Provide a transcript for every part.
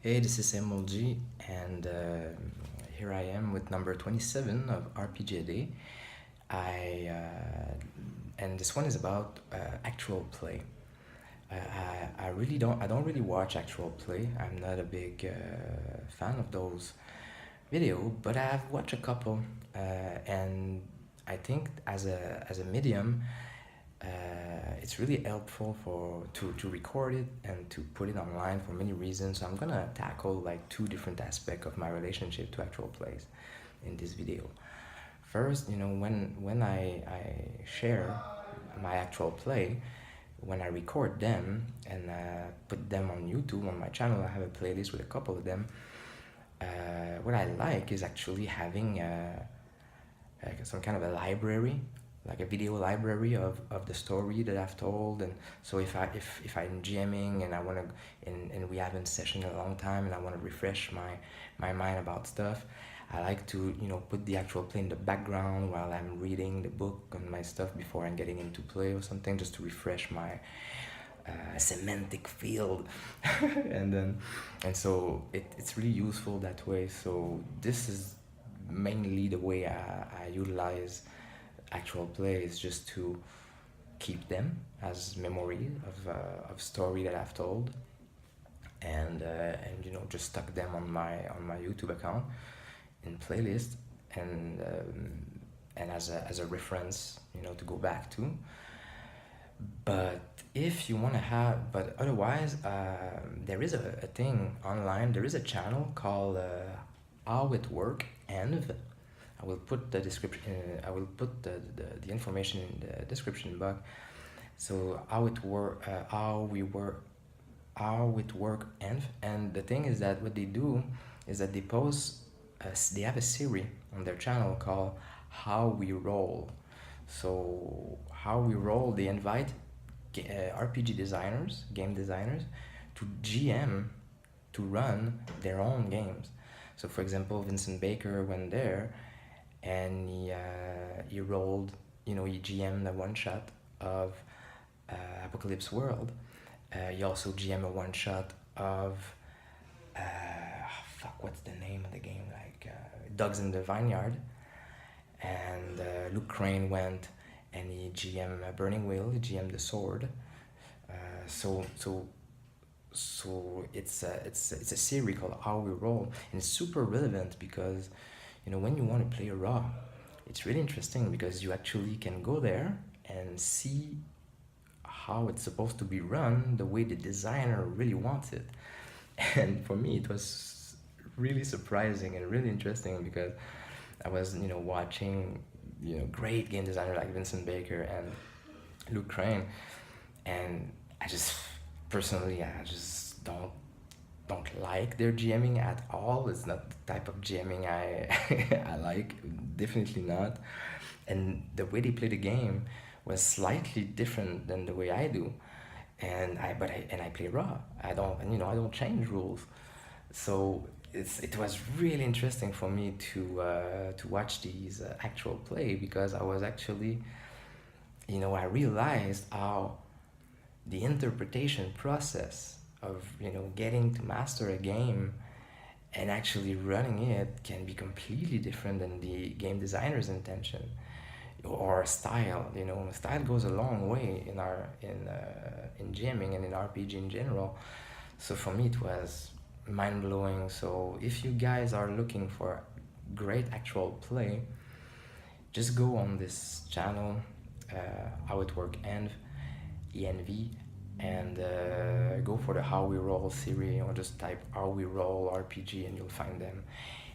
Hey, this is MLG, and here I am with number 27 of RPG a Day. And this one is about actual play. I don't really watch actual play. I'm not a big fan of those video, but I've watched a couple, and I think as a medium, it's really helpful to record it and to put it online for many reasons. So I'm gonna tackle like two different aspects of my relationship to actual plays in this video. First, when I share my actual play, when I record them and put them on YouTube on my channel, I have a playlist with a couple of them. What I like is actually having some kind of a library, like a video library of the story that I've told. And so if I'm GMing and I want to, and we haven't session in a long time and I want to refresh my mind about stuff, I like to put the actual play in the background while I'm reading the book and my stuff before I'm getting into play or something, just to refresh my semantic field. And so it's really useful that way. So this is mainly the way I utilize actual plays, just to keep them as memory of story that I've told, and just stuck them on my YouTube account in playlist, and as a reference, to go back to. But if you want to have, but otherwise, there is a thing online. There is a channel called HostileWorkEnv. I will put the description. I will put the information in the description box. So how it work, and the thing is that what they do is that they post. They have a serie on their channel called How We Roll. So How We Roll, they invite RPG designers, game designers, to GM, to run their own games. So for example, Vincent Baker went there and he rolled, he GM'd a one shot of Apocalypse World. He also GM'd a one shot of what's the name of the game, like Dogs in the Vineyard. And Luke Crane went and he GM'd Burning Wheel, he GM'd The Sword. So it's a series called How We Roll, and it's super relevant because when you want to play a raw, it's really interesting because you actually can go there and see how it's supposed to be run the way the designer really wants it. And for me, it was really surprising and really interesting because I was watching great game designer like Vincent Baker and Luke Crane, and I just personally don't like their GMing at all. It's not the type of GMing I like, definitely not. And the way they play the game was slightly different than the way I do. And I play raw. I don't change rules. So it was really interesting for me to watch these actual play, because I was actually, I realized how the interpretation process of getting to master a game and actually running it can be completely different than the game designer's intention or style. Style goes a long way in GMing and in RPG in general. So for me it was mind-blowing. So if you guys are looking for great actual play, just go on this channel, HostileWorkEnv, ENV, and go for the How We Roll series, or just type How We Roll RPG and you'll find them.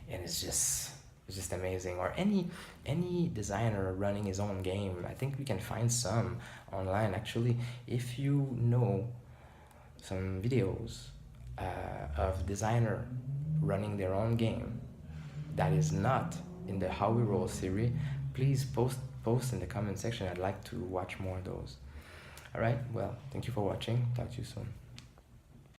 And it's just amazing. Or any designer running his own game, I think we can find some online actually. If you know some videos of designer running their own game that is not in the How We Roll series, please post in the comment section. I'd like to watch more of those. Alright, well, thank you for watching. Talk to you soon.